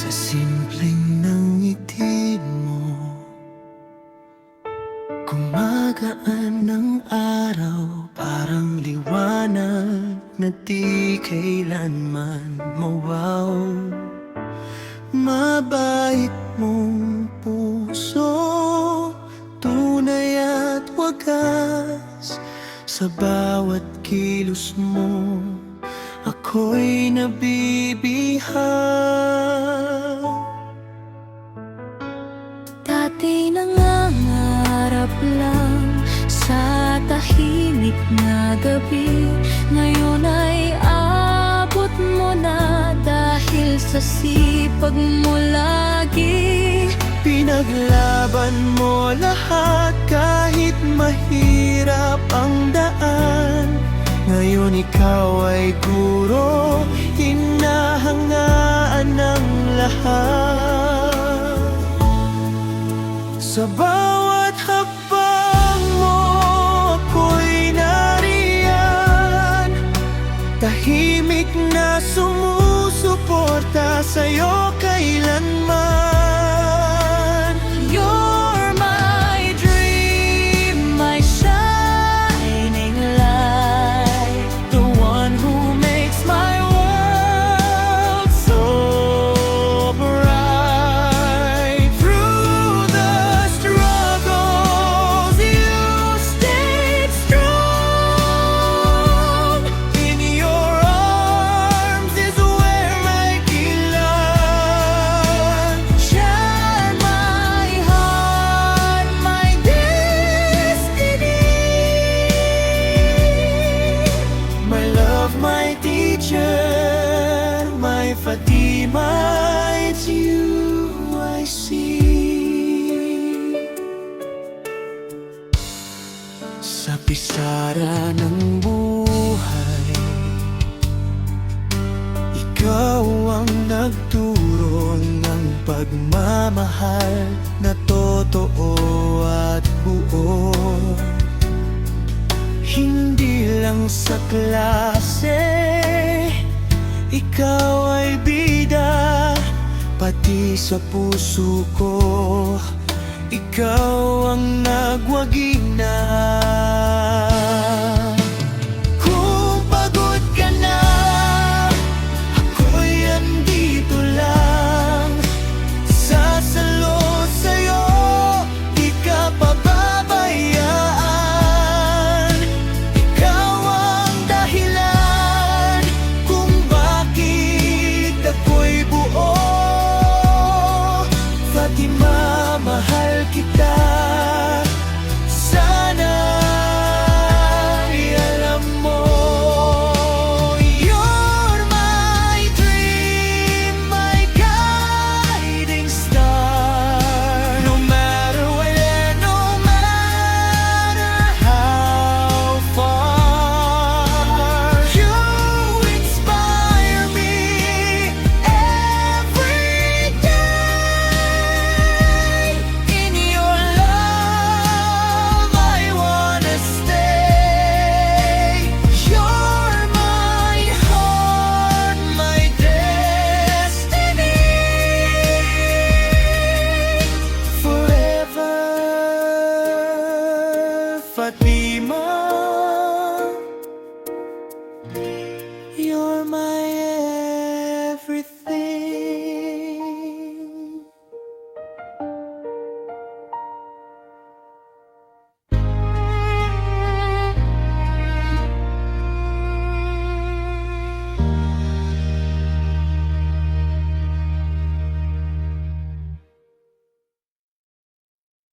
Sa simpleng ng ngiti mo, gumagaan ng araw, parang liwanag na di kailanman mawaw. Mabait mong puso, tunay at wagas. Sa bawat kilos mo, ako'y nabibihag. Dati nangangarap lang sa tahimik na gabi, ngayon ay abot mo na dahil sa sipag mo lagi. Pinaglaban mo lahat kahit mahirap ang daan. Ngayon ikaw ay guro, hinahangaan ng lahat. Sa bawat hakbang mo, ako'y nariyan, tahimik na sumusuporta sa'yo kailanman. You're my dream, my shining light, The one who makes my world so bright. Through the struggles, you stayed strong. In your arms is where I belong. share my heart, my destiny. My love, my teacher, my Fatima, it's you I see. Sa pisara ng buhay, ikaw ang nagturo ng pagmamahal na totoo at buo. Hindi lang sa klase, ikaw ay bida, pati sa puso ko, ikaw ang nagwagina. Kung pagod ka na, ako'y andito lang, sasalo sa'yo, di ka pababayaan. Ikaw ang dahilan kung bakit ako'y buo. Fatima, mahal kita. Sana alam mo, you're my dream, my guiding star. No matter where, no matter how far, you inspire me every day. In your love I wanna stay. You're my heart, my destiny. Forever, Fatima.